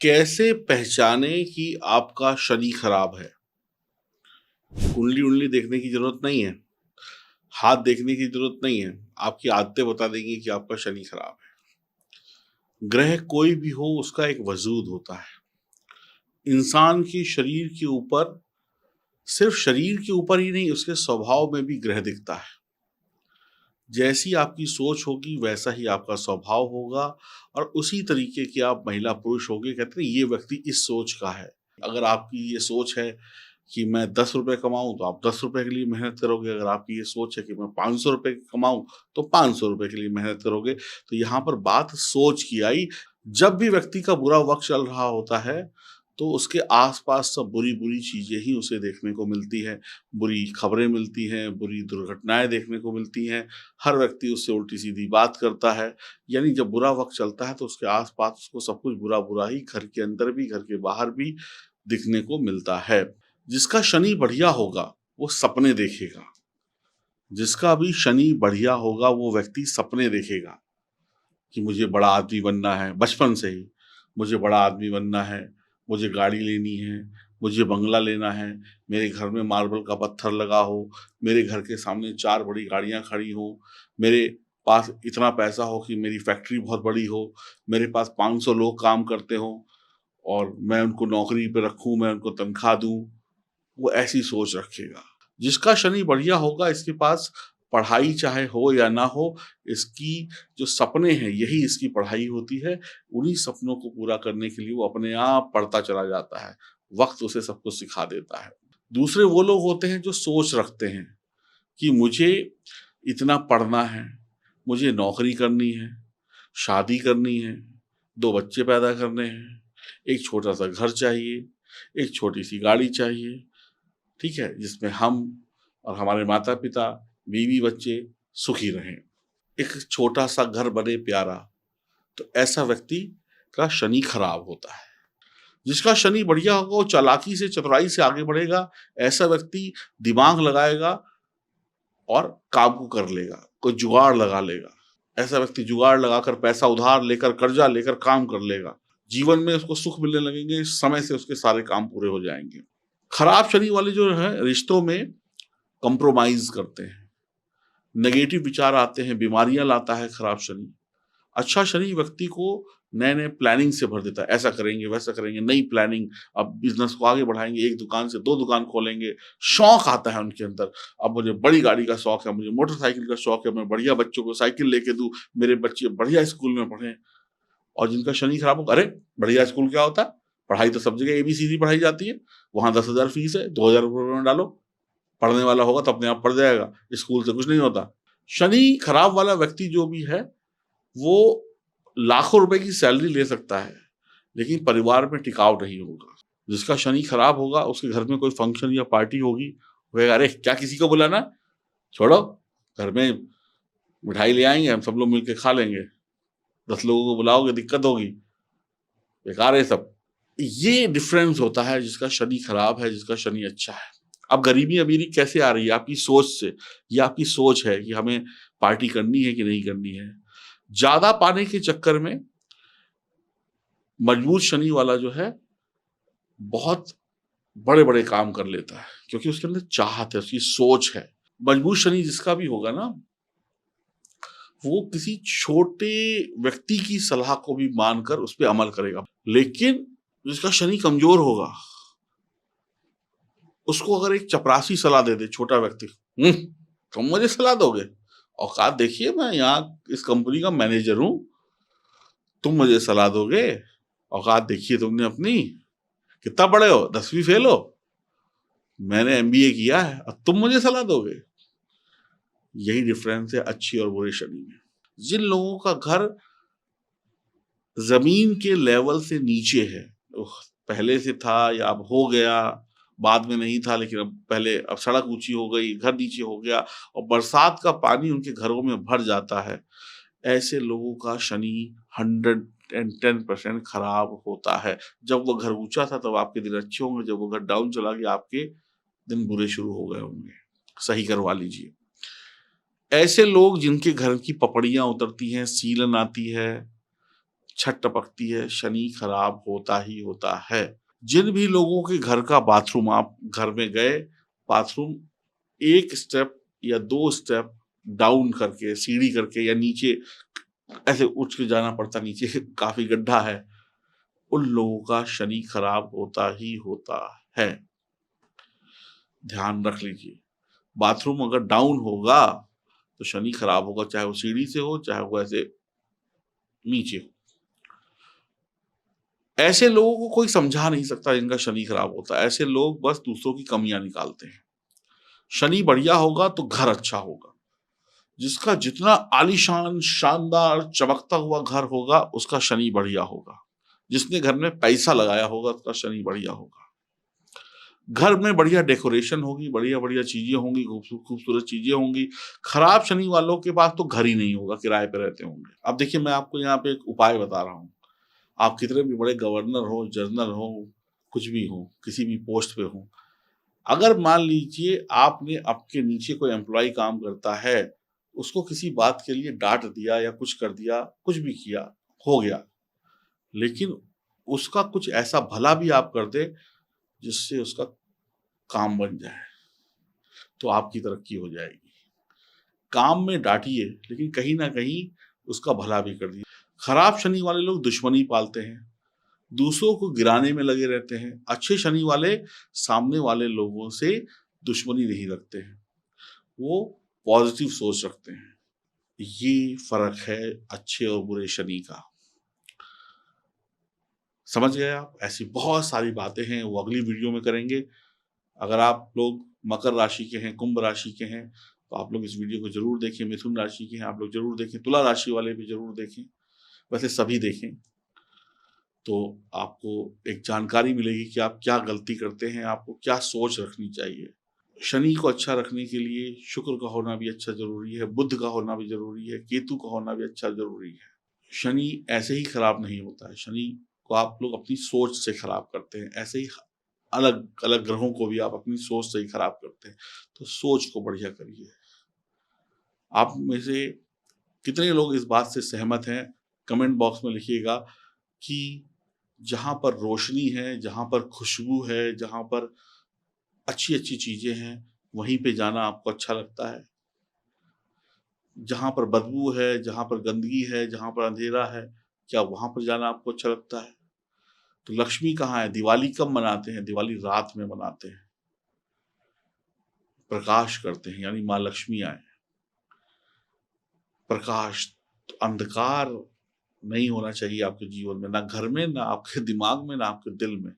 कैसे पहचाने कि आपका शनि खराब है? कुंडली-वुंडली देखने की ज़रूरत नहीं है, हाथ देखने की ज़रूरत नहीं है, आपकी आदतें बता देंगी कि आपका शनि खराब है। ग्रह कोई भी हो उसका एक वजूद होता है। इंसान के शरीर के ऊपर सिर्फ़ शरीर के ऊपर ही नहीं उसके स्वभाव में भी ग्रह दिखता है। जैसी आपकी सोच होगी वैसा ही आपका स्वभाव होगा और उसी तरीके की आप महिला-पुरुष होगे। कहते हैं ये व्यक्ति इस सोच का है। अगर आपकी ये सोच है कि मैं ₹10 कमाऊँ तो आप ₹10 के लिए मेहनत करोगे, अगर आपकी ये सोच है कि मैं ₹500 कमाऊँ तो ₹500 के लिए मेहनत करोगे। तो यहाँ पर बात सोच की आई। जब भी व्यक्ति का बुरा वक़्त चल रहा होता है, तो उसके आस-पास सब बुरी-बुरी चीज़ें ही उसे देखने को मिलती हैं, बुरी खबरें मिलती हैं, बुरी दुर्घटनाएँ देखने को मिलती हैं, हर व्यक्ति उससे उल्टी-सीधी बात करता है। यानी जब बुरा वक़्त चलता है तो उसके आस-पास उसको सब कुछ बुरा-बुरा ही घर के अंदर भी, घर के बाहर भी दिखने को मिलता है। जिसका शनि बढ़िया होगा, वो सपने देखेगा। जिसका भी शनि बढ़िया होगा, वो व्यक्ति सपने देखेगा कि मुझे बड़ा आदमी बनना है, बचपन से ही, मुझे बड़ा आदमी बनना है, मुझे गाड़ी लेनी है, मुझे बंगला लेना है, मेरे घर में मार्बल का पत्थर लगा हो, मेरे घर के सामने 4 बड़ी गाड़ियाँ खड़ी हों, मेरे पास इतना पैसा हो कि मेरी फैक्ट्री बहुत बड़ी हो, मेरे पास 500 लोग काम करते हों और मैं उनको नौकरी पे रखूँ, मैं उनको तनख्वाह दूँ। वो ऐसी सोच रखेगा। जिसका शनि बढ़िया होगा इसके पास पढ़ाई चाहे हो या ना हो, इसकी जो सपने हैं यही इसकी पढ़ाई होती है। उन्हीं सपनों को पूरा करने के लिए वो अपने आप पढ़ता चला जाता है। वक़्त उसे सब कुछ सिखा देता है। दूसरे वो लोग होते हैं जो सोच रखते हैं कि मुझे इतना पढ़ना है, मुझे नौकरी करनी है, शादी करनी है, 2 बच्चे पैदा करने हैं, एक छोटा-सा घर चाहिए, एक छोटी-सी गाड़ी चाहिए। ठीक है? जिसमें हम और हमारे माता-पिता, बीवी-बच्चे सुखी रहें। एक छोटा-सा घर बने प्यारा, तो ऐसा व्यक्ति का शनि खराब होता है। जिसका शनि बढ़िया होगा वो चालाकी से, चतुराई से आगे बढ़ेगा। ऐसा व्यक्ति दिमाग लगाएगा और काम को कर लेगा, कोई जुगाड़ लगा लेगा। ऐसा व्यक्ति जुगाड़ लगाकर पैसा उधार लेकर, कर्जा लेकर काम कर लेगा। जीवन में उसको सुख मिलने लगेंगे, समय से उसके सारे काम पूरे हो जाएँगे। खराब शनि वाले जो हैं रिश्तों में कॉम्प्रोमाइज़ करते हैं, नेगेटिव विचार आते हैं, बीमारियाँ लाता है खराब शनि। अच्छा शनि व्यक्ति को नए-नए प्लानिंग से भर देता है, ऐसा करेंगे, वैसा करेंगे, नई प्लानिंग, अब बिज़नेस को आगे बढ़ाएँगे, 1 दुकान से 2 दुकान खोलेंगे, शौक आता है उनके अंदर। अब मुझे बड़ी गाड़ी का शौक है, मुझे मोटरसाइकिल का शौक है, मैं बढ़िया बच्चों को साइकिल लेके दूँ, मेरे बच्चे बढ़िया स्कूल में पढ़ें। और जिनका शनि खराब होगा, अरे! बढ़िया स्कूल क्या होता है? पढ़ाई तो सब जगह एबीसीडी पढ़ाई जाती है, वहाँ 10,000 फीस है, ₹2,000 में डालो। पढ़ने वाला होगा तो अपने आप पढ़ जाएगा, स्कूल से कुछ नहीं होता। शनि खराब वाला व्यक्ति जो भी है, वो लाखों रुपए की सैलरी ले सकता है, लेकिन परिवार में टिकाव नहीं होगा। जिसका शनि खराब होगा, उसके घर में कोई फंक्शन या पार्टी होगी, वो कहेगा, "अरे! क्या किसी को बुलाना? छोड़ो, घर में मिठाई ले आएँगे, हम सब लोग मिल के खा लेंगे। 10 लोगों को बुलाओगे, दिक्कत होगी, बेकार है सब।" ये डिफरेंस होता है जिसका शनि खराब है, जिसका शनि अच्छा है। अब गरीबी-अमीरी कैसे आ रही है? आपकी सोच से। ये आपकी सोच है कि हमें पार्टी करनी है कि नहीं करनी है। ज़्यादा पाने के चक्कर में मजबूत शनि वाला जो है, बहुत बड़े-बड़े काम कर लेता है, क्योंकि उसके अंदर चाहत है, उसकी सोच है। मजबूत शनि जिसका भी होगा ना, वो किसी छोटे व्यक्ति की सलाह को भी मानकर उस पे अमल करेगा। लेकिन जिसका शनि कमज़ोर होगा, उसको अगर एक चपरासी सलाह दे दे, छोटा व्यक्ति, "हुँ, तुम मुझे सलाह दोगे? औकात देखिए, मैं यहाँ इस कंपनी का मैनेजर हूँ, तुम मुझे सलाह दोगे? औकात देखिए तुमने अपनी, कितना पढ़े हो? 10वीं फेल हो? मैंने एमबीए किया है और तुम मुझे सलाह दोगे?" यही डिफरेंस है अच्छी और बुरे शनि में। जिन लोगों का घर ज़मीन के लेवल से नीचे है, पहले से था या अब हो गया, बाद में नहीं था लेकिन अब सड़क ऊँची हो गई, घर नीचे हो गया और बरसात का पानी उनके घरों में भर जाता है। ऐसे लोगों का शनि 110% खराब होता है। जब वो घर ऊँचा था तब आपके दिन अच्छे होंगे, जब वो घर डाउन चला गया आपके दिन बुरे शुरू हो गए होंगे। सही करवा लीजिए। ऐसे लोग जिनके घर की पपड़ियाँ उतरती हैं, सीलन आती है, छत टपकती है, शनि खराब होता ही होता है। जिन भी लोगों के घर का बाथरूम, आप घर में गए, बाथरूम 1 स्टेप या 2 स्टेप डाउन करके, सीढ़ी करके या नीचे ऐसे उठ के जाना पड़ता, नीचे काफ़ी गड्ढा है, उन लोगों का शनि खराब होता ही होता है। ध्यान रख लीजिए, बाथरूम अगर डाउन होगा, तो शनि खराब होगा, चाहे वो सीढ़ी से हो, चाहे वो ऐसे नीचे हो। ऐसे लोगों को कोई समझा नहीं सकता जिनका शनि खराब होता है। ऐसे लोग बस दूसरों की कमियाँ निकालते हैं। शनि बढ़िया होगा तो घर अच्छा होगा। जिसका जितना आलीशान, शानदार, चमकता हुआ घर होगा, उसका शनि बढ़िया होगा। जिसने घर में पैसा लगाया होगा, उसका शनि बढ़िया होगा। घर में बढ़िया डेकोरेशन होगी, बढ़िया-बढ़िया चीज़ें होंगी, खूबसूरत चीज़ें होंगी। खराब शनि वालों के पास तो घर ही नहीं होगा, किराए पे रहते होंगे। अब देखिए, मैं आपको यहाँ पे एक उपाय बता रहा हूँ। आप कितने भी बड़े गवर्नर हो, जनरल हो, कुछ भी हो, किसी भी पोस्ट पे हो, अगर मान लीजिए आपने आपके नीचे कोई एम्प्लॉयी काम करता है, उसको किसी बात के लिए डाँट दिया या कुछ कर दिया, कुछ भी किया, हो गया। लेकिन उसका कुछ ऐसा भला भी आप कर दें, जिससे उसका काम बन जाए, तो आपकी तरक्की हो जाएगी। काम में डाँटिए, लेकिन कहीं न कहीं उसका भला भी कर दीजिए। खराब शनि वाले लोग दुश्मनी पालते हैं, दूसरों को गिराने में लगे रहते हैं। अच्छे शनि वाले सामने वाले लोगों से दुश्मनी नहीं रखते हैं, वो पॉजिटिव सोच रखते हैं। ये फ़र्क है अच्छे और बुरे शनि का। समझ गए आप? ऐसी बहुत सारी बातें हैं, वो अगली वीडियो में करेंगे। अगर आप लोग मकर राशि के हैं, कुंभ राशि के हैं, तो आप लोग इस वीडियो को ज़रूर देखें। मिथुन राशि के हैं, आप लोग ज़रूर देखें। तुला राशि वाले भी ज़रूर देखें। वैसे सभी देखें, तो आपको एक जानकारी मिलेगी कि आप क्या गलती करते हैं, आपको क्या सोच रखनी चाहिए। शनि को अच्छा रखने के लिए शुक्र का होना भी अच्छा ज़रूरी है, बुध का होना भी ज़रूरी है, केतु का होना भी अच्छा ज़रूरी है। शनि ऐसे ही खराब नहीं होता है, शनि को आप लोग अपनी सोच से खराब करते हैं। ऐसे ही अलग-अलग ग्रहों को भी आप अपनी सोच से ही खराब करते हैं। तो सोच को बढ़िया करिए। आप में से कितने लोग इस बात से सहमत हैं? कमेंट बॉक्स में लिखिएगा कि जहाँ पर रोशनी है, जहाँ पर खुशबू है, जहाँ पर अच्छी-अच्छी चीज़ें हैं, वहीं पे जाना आपको अच्छा लगता है। जहाँ पर बदबू है, जहाँ पर गंदगी है, जहाँ पर अंधेरा है, क्या वहाँ पर जाना आपको अच्छा लगता है? तो लक्ष्मी कहाँ है? दिवाली कब मनाते हैं? दिवाली रात में मनाते हैं। प्रकाश करते हैं, यानी माँ लक्ष्मी आए। प्रकाश, तो अंधकार नहीं होना चाहिए आपके जीवन में, ना घर में, ना आपके दिमाग में, ना आपके दिल में।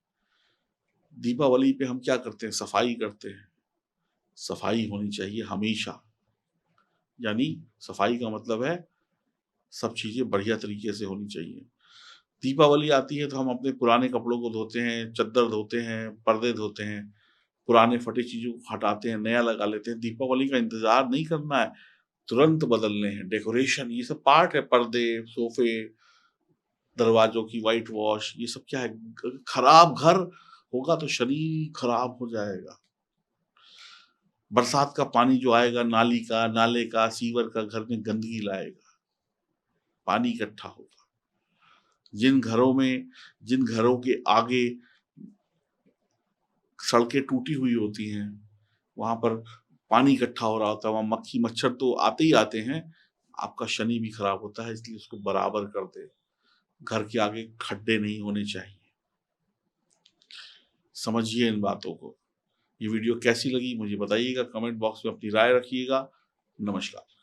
दीपावली पे हम क्या करते हैं? सफाई करते हैं। सफाई होनी चाहिए हमेशा। यानी सफाई का मतलब है सब चीज़ें बढ़िया तरीके से होनी चाहिए। दीपावली आती है तो हम अपने पुराने कपड़ों को धोते हैं, चद्दर धोते हैं, पर्दे धोते हैं, पुराने फटी चीज़ों को हटाते हैं, नया लगा लेते हैं। दीपावली का इंतज़ार नहीं करना है, तुरंत बदलने हैं। डेकोरेशन ये सब पार्ट है, पर्दे, सोफ़े, दरवाज़ों की व्हाइट वॉश, ये सब क्या है? खराब घर होगा तो शनि खराब हो जाएगा। बरसात का पानी जो आएगा नाली का, नाले का, सीवर का, घर में गंदगी लाएगा, पानी इकट्ठा होगा। जिन घरों के आगे सड़कें टूटी हुई होती हैं, वहाँ पर पानी इकट्ठा हो रहा होता है, वहाँ मक्खी मच्छर तो आते ही आते हैं, आपका शनि भी खराब होता है, इसलिए उसको बराबर कर दें। घर के आगे खड्डे नहीं होने चाहिए। समझिए इन बातों को। ये वीडियो कैसी लगी मुझे बताइएगा, कमेंट बॉक्स में अपनी राय रखिएगा। नमस्कार।